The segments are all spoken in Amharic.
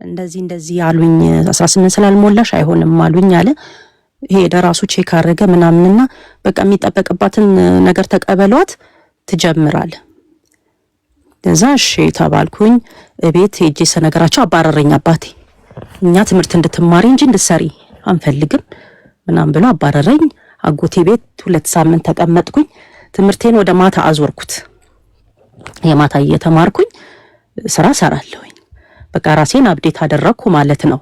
እንደዚህ ያሉኝ 18 ስላልሞላሽ አይሆንም አሉኝ አለ። ሄደ ራሱ ቼክ አረገ ምናምንና በቃ የሚጠበቅባትን ነገር ተቀበሏት ትጀምራል። ከዛ እሺ ተባልኩኝ። ቤት ሄጄ ሰነገራቸው አባረረኝ አባቴ። እኛ ትምህርት እንድትማሪ እንጂ እንድትሰሪ አንፈልግም ምናምን ብሎ አባረረኝ። አጎቴ ቤት 2 ሳምንት ተቀመጥኩኝ። ትምህርቴን ወደ ማታ አዞርኩት። የማታ እየተማርኩኝ ስራ ሰራለሁኝ። በቃ ራሴን አፕዴት አደረኩ ማለት ነው።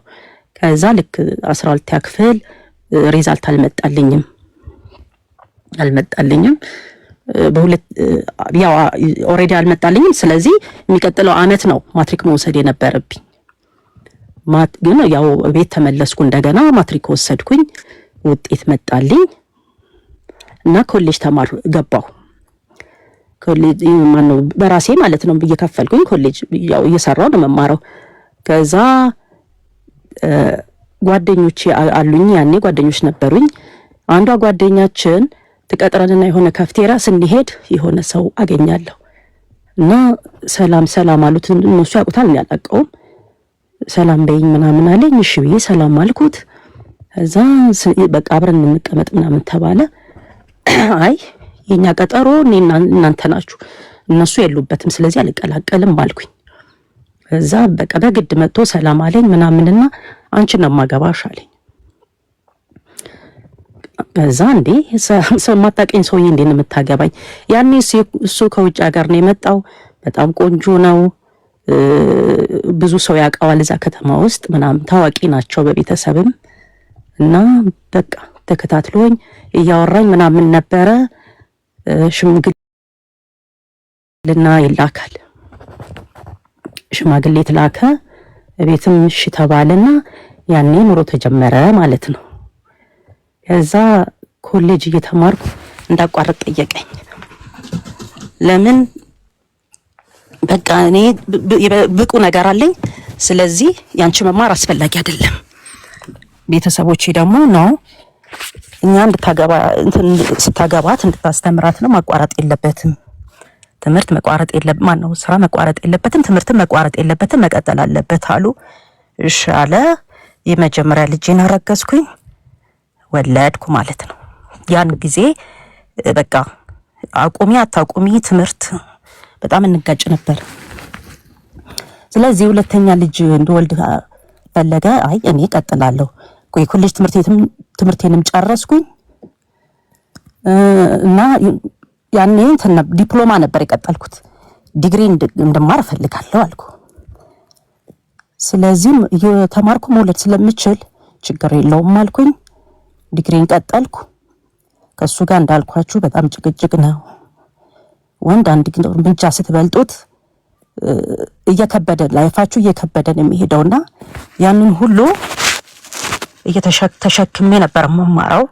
ከዛ ልክ 12ኛ ክፍል ሪዛልት አልመጣልኝም በሁለት ያው ኦሬዲ አልመጣልኝም። ስለዚህ የሚቀጥለው አመት ነው ማትሪክ መውሰድ የነበረብኝ። ግን ያው ቤት ተመለስኩ። እንደገና ማትሪክ ወሰድኩኝ። ውጤት መጣልኝ እና ኮሌጅ ገባሁ። ኮሌጅ ማነው በራሴ ማለት ነው እየከፈልኩኝ ኮሌጅ ያው እየሰራው ነው መማረው። ከዛ ጓደኞቼ አሉኝ፣ ያኔ ጓደኞች ነበሩኝ። አንዷ ጓደኛችን ተቀጥረንና የሆነ ካፍቴሪያ ስንሄድ የሆነ ሰው አገኛለሁ እና ሰላም አሉት። እነሱ ያውቁታል፣ እኔ አላውቀውም። ሰላም በይኝ ምናምን አለኝ። እሺ ብዬ ሰላም አልኩት። ከዛ በቃ አብረን እንቀመጥ ምናምን ተባለ። አይ የኛ ቀጠሮ እኔና እናንተ ናችሁ፣ እነሱ የሉበትም፣ ስለዚህ አልቀላቀልም አልኩኝ። ከዛ በቃ በግድ መጥቶ ሰላም አለኝ ምናምንና አንቺን ነው ማገባሽ አለኝ። ከዛ እንዴ ማታውቀኝ ሰውዬ እንዴ ነው የምታገባኝ? ያኔ እሱ ከውጭ ሀገር ነው የመጣው። በጣም ቆንጆ ነው፣ ብዙ ሰው ያውቀዋል እዛ ከተማ ውስጥ ምናምን፣ ታዋቂ ናቸው በቤተሰብም። እና በቃ ተከታትሎኝ እያወራኝ ምናምን ነበረ። ሽምግልና ይላካል። ሽማግሌ ተላከ። ቤትም እሺ ተባለና ያኔ ኑሮ ተጀመረ ማለት ነው። ከዛ ኮሌጅ እየተማርኩ እንዳቋርጥ ጠየቀኝ። ለምን? በቃ እኔ ብቁ ነገር አለኝ፣ ስለዚህ ያንቺ መማር አስፈላጊ አይደለም። ቤተሰቦቼ ደግሞ ነው እኛ ስታገባት እንድታስተምራት ነው፣ ማቋረጥ የለበትም ትምህርት መቋረጥ የለበትም፣ ማነው ስራ መቋረጥ የለበትም፣ ትምህርት መቋረጥ የለበትም፣ መቀጠል አለበት አሉ። እሺ አለ። የመጀመሪያ ልጄን አረገዝኩኝ፣ ወለድኩ ማለት ነው። ያን ጊዜ በቃ አታቁሚ ትምህርት በጣም እንጋጭ ነበር። ስለዚህ ሁለተኛ ልጅ እንደወልድ ፈለገ። አይ እኔ እቀጥላለሁ። ኮሌጅ ትምህርቴንም ጨረስኩኝ እና ያኔ ዲፕሎማ ነበር የቀጠልኩት። ዲግሪ እንድማር እፈልጋለሁ አልኩ። ስለዚህም የተማርኩ መውለድ ስለምችል ችግር የለውም አልኩኝ። ዲግሪን ቀጠልኩ። ከሱ ጋር እንዳልኳችሁ በጣም ጭቅጭቅ ነው። ወንድ አንድ እርምጃ ስትበልጡት ላይፋችሁ እየከበደ ነው የሚሄደውና ያንን ሁሉ ተሸክሜ ነበር መማራው።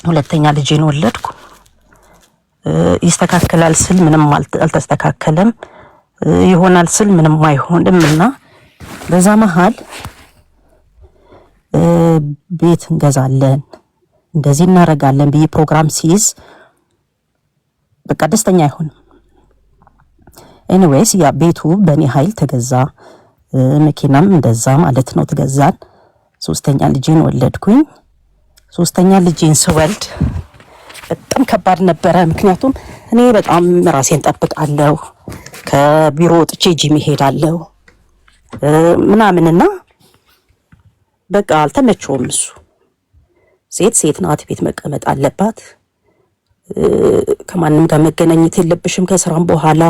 ሁለተኛ ልጄን ወለድኩ። ይስተካከላል ስል ምንም አልተስተካከለም፣ ይሆናል ስል ምንም አይሆንምና በዛ መሃል ቤት እንገዛለን እንደዚህ እናረጋለን ብዬ ፕሮግራም ሲይዝ በቃ ደስተኛ አይሆንም። ኤኒዌይስ ያ ቤቱ በእኔ ኃይል ተገዛ፣ መኪናም እንደዛ ማለት ነው ተገዛን። ሶስተኛ ልጄን ወለድኩኝ። ሶስተኛ ልጄን ስወልድ በጣም ከባድ ነበረ። ምክንያቱም እኔ በጣም ራሴን ጠብቃለሁ፣ ከቢሮ ወጥቼ ጂም እሄዳለሁ ምናምንና በቃ አልተመቸውም። እሱ ሴት ናት፣ ቤት መቀመጥ አለባት፣ ከማንም ጋር መገናኘት የለብሽም ከስራም በኋላ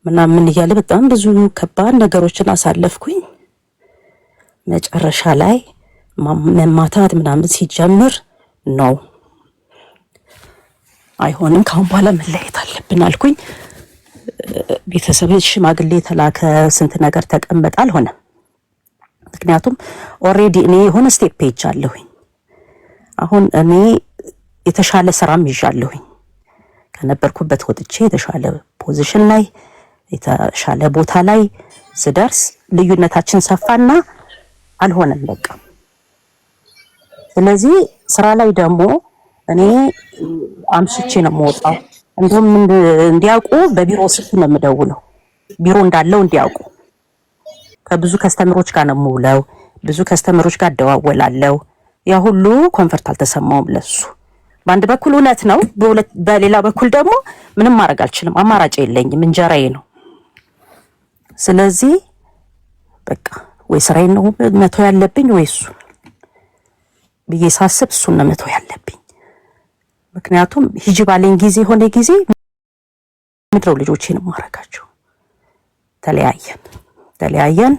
ምናምን እያለ በጣም ብዙ ከባድ ነገሮችን አሳለፍኩኝ። መጨረሻ ላይ መማታት ምናምን ሲጀምር ነው አይሆንም፣ ካሁን በኋላ መለየት አለብን አልኩኝ። ቤተሰብ ሽማግሌ ተላከ፣ ስንት ነገር ተቀመጠ፣ አልሆነም። ምክንያቱም ኦሬዲ እኔ የሆነ ስቴፕ ሄጃለሁኝ። አሁን እኔ የተሻለ ስራም ይዣለሁኝ። ከነበርኩበት ወጥቼ የተሻለ ፖዚሽን ላይ የተሻለ ቦታ ላይ ስደርስ ልዩነታችን ሰፋና አልሆነም በቃ። ስለዚህ ስራ ላይ ደግሞ እኔ አምሽቼ ነው የምወጣው። እንዲያውቁ በቢሮ ስልክ ነው የምደውለው፣ ቢሮ እንዳለው እንዲያውቁ። ከብዙ ከስተምሮች ጋር ነው የምውለው። ብዙ ከስተምሮች ጋር እደዋወላለሁ። ያ ሁሉ ኮንፈርት አልተሰማውም ለሱ። በአንድ በኩል እውነት ነው፣ በሌላ በኩል ደግሞ ምንም ማድረግ አልችልም። አማራጭ የለኝም፣ እንጀራዬ ነው። ስለዚህ በቃ ወይ ስራዬን ነው መተው ያለብኝ ወይ እሱ ብዬ ሳስብ እሱን ነው መተው ያለብኝ። ምክንያቱም ሂጂ ባለኝ ጊዜ ሆነ ጊዜ ምድረው ልጆቼን ማረጋቸው። ተለያየን።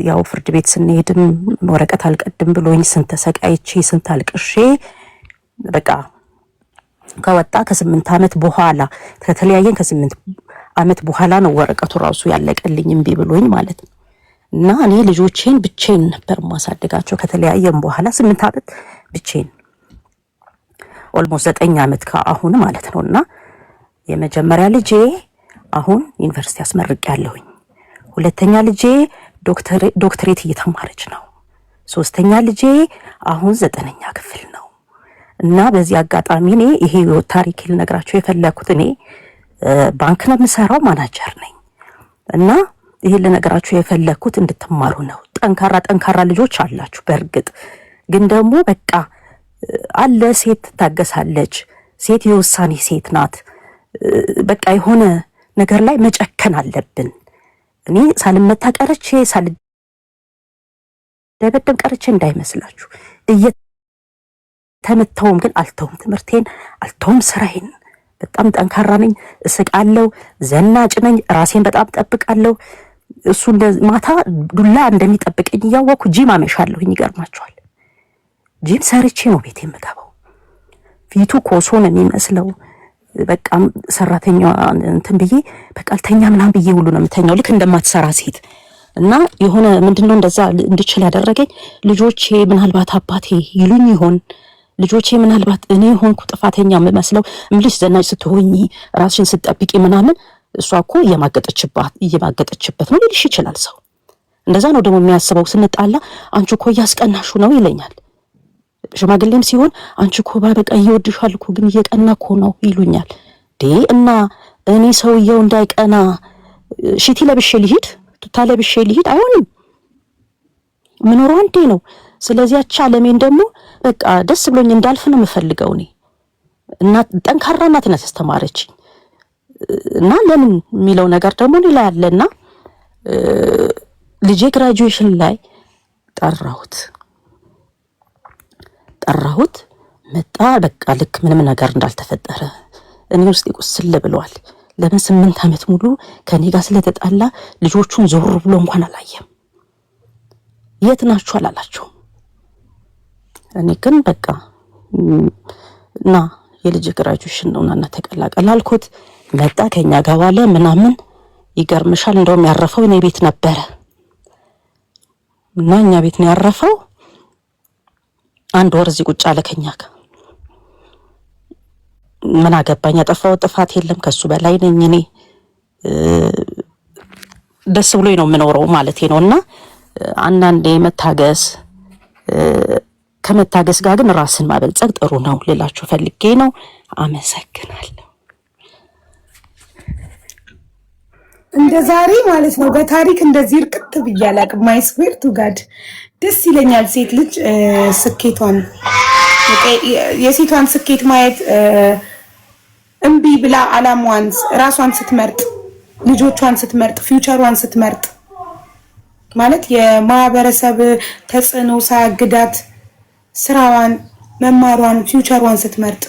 ያው ፍርድ ቤት ስንሄድም ወረቀት አልቀድም ብሎኝ ስንት ተሰቃይቼ ስንት አልቅሼ በቃ ከወጣ ከ8 ዓመት በኋላ ከተለያየን ከ8 ዓመት በኋላ ነው ወረቀቱ ራሱ ያለቀልኝ እምቢ ብሎኝ ማለት ነው። እና እኔ ልጆቼን ብቻዬን ነበር ማሳደጋቸው ከተለያየን በኋላ 8 ዓመት ብቻዬን ኦልሞስት 9 ዓመት ከአሁን ማለት ነውና የመጀመሪያ ልጄ አሁን ዩኒቨርሲቲ አስመርቄያለሁኝ። ሁለተኛ ልጄ ዶክተሬት እየተማረች ነው። ሶስተኛ ልጄ አሁን 9ኛ ክፍል ነው። እና በዚህ አጋጣሚ እኔ ይሄ ታሪክ ልነግራችሁ የፈለኩት እኔ ባንክ ነው የምሰራው፣ ማናጀር ነኝ። እና ይሄ ልነግራችሁ የፈለኩት እንድትማሩ ነው። ጠንካራ ልጆች አላችሁ በእርግጥ ግን ደግሞ በቃ አለ ሴት ትታገሳለች። ሴት የውሳኔ ሴት ናት። በቃ የሆነ ነገር ላይ መጨከን አለብን። እኔ ሳልመታ ቀርቼ ሳልደበደብ ቀርቼ እንዳይመስላችሁ። እየተመታውም ግን አልተውም፣ ትምህርቴን አልተውም፣ ስራዬን። በጣም ጠንካራ ነኝ፣ እስቃለሁ፣ ዘናጭ ነኝ፣ ራሴን በጣም ጠብቃለሁ። እሱ ማታ ዱላ እንደሚጠብቀኝ እያወቅኩ ጂም አመሻለሁኝ። ይገርማችኋል፣ ጂም ሰርቼ ነው ቤት የምገባው። ፊቱ ኮሶ ነው የሚመስለው። በቃ ሰራተኛዋ እንትን ብዬ በቃ አልተኛ ምናምን ብዬ ሁሉ ነው የምተኛው ልክ እንደማትሰራ ሴት። እና የሆነ ምንድነው እንደዛ እንድችል ያደረገኝ ልጆቼ ምናልባት አባቴ ይሉኝ ይሆን፣ ልጆቼ ምናልባት እኔ ሆንኩ ጥፋተኛ የምመስለው እምልሽ ዘናጭ ስትሆኚ ራስሽን ስትጠብቂ ምናምን እሷ እኮ እየማገጠችበት ነው ሊልሽ ይችላል ሰው። እንደዛ ነው ደግሞ የሚያስበው። ስንጣላ አንቺ እኮ እያስቀናሹ ነው ይለኛል። ሽማግሌም ሲሆን አንቺ እኮ በቃ እየወድሻል እኮ ግን እየቀና እኮ ነው ይሉኛል። እና እኔ ሰውየው እንዳይቀና ሽቲ ለብሼ ልሂድ ቱታ ለብሼ ልሂድ አይሆንም። ምኖረው አንዴ ነው። ስለዚህ አቻ ለሜን ደግሞ በቃ ደስ ብሎኝ እንዳልፍ ነው የምፈልገው እኔ። እና ጠንካራ እናት ናት ያስተማረችኝ። እና ለምን የሚለው ነገር ደግሞ ሌላ ያለና ልጄ ግራጁዌሽን ላይ ጠራሁት መጣ። በቃ ልክ ምንም ነገር እንዳልተፈጠረ እኔ ውስጥ ይቁስል ብሏል። ለምን 8 ዓመት ሙሉ ከኔ ጋር ስለተጣላ ልጆቹን ዞር ብሎ እንኳን አላየም። የት ናችሁ አላላቸው። እኔ ግን በቃ እና የልጅ ግራጁዌሽን ነውና ተቀላቀል አልኩት። መጣ ከኛ ጋር ዋለ ምናምን። ይገርምሻል እንደውም ያረፈው እኔ ቤት ነበረ እና እኛ ቤት ነው ያረፈው። 1 ወር እዚህ ቁጭ አለ ከኛ ጋር። ምን አገባኝ፣ ያጠፋው ጥፋት የለም፣ ከሱ በላይ ነኝ እኔ። ደስ ብሎኝ ነው የምኖረው ማለቴ ነውና አንዳንዴ መታገስ ከመታገስ ጋር ግን ራስን ማበልጸግ ጥሩ ነው ልላችሁ ፈልጌ ነው። አመሰግናለሁ። እንደ ዛሬ ማለት ነው በታሪክ እንደዚህ እርቅት ብያለሁ። ማይ ስዌር ቱ ጋድ ደስ ይለኛል። ሴት ልጅ ስኬቷን የሴቷን ስኬት ማየት እምቢ ብላ አላማዋን ራሷን ስትመርጥ፣ ልጆቿን ስትመርጥ፣ ፊውቸሯን ስትመርጥ ማለት የማህበረሰብ ተጽዕኖ ሳያግዳት ስራዋን፣ መማሯን፣ ፊውቸሯን ስትመርጥ።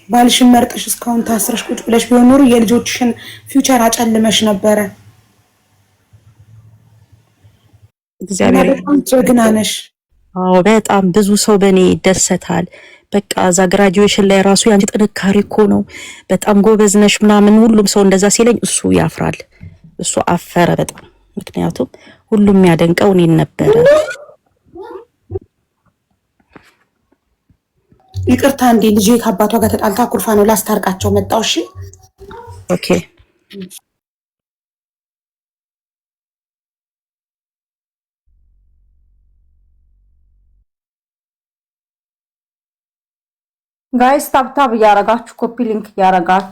ባልሽን መርጠሽ እስካሁን ታስረሽ ቁጭ ብለሽ ቢሆን ኖሮ የልጆችሽን ፊውቸር አጨልመሽ ነበረ። እግዚአብሔር ጀግና ነሽ። አዎ በጣም ብዙ ሰው በእኔ ይደሰታል። በቃ እዛ ግራጁዌሽን ላይ ራሱ ያንቺ ጥንካሬ እኮ ነው በጣም ጎበዝ ነሽ ምናምን ሁሉም ሰው እንደዛ ሲለኝ እሱ ያፍራል። እሱ አፈረ በጣም። ምክንያቱም ሁሉም የሚያደንቀው እኔን ነበረ። ይቅርታ እንዴ ልጄ ከአባቷ ጋር ተጣልታ ኩርፋ ነው ላስታርቃቸው መጣው። እሺ ኦኬ ጋይስ ታብታብ እያረጋችሁ ኮፒ ሊንክ እያረጋችሁ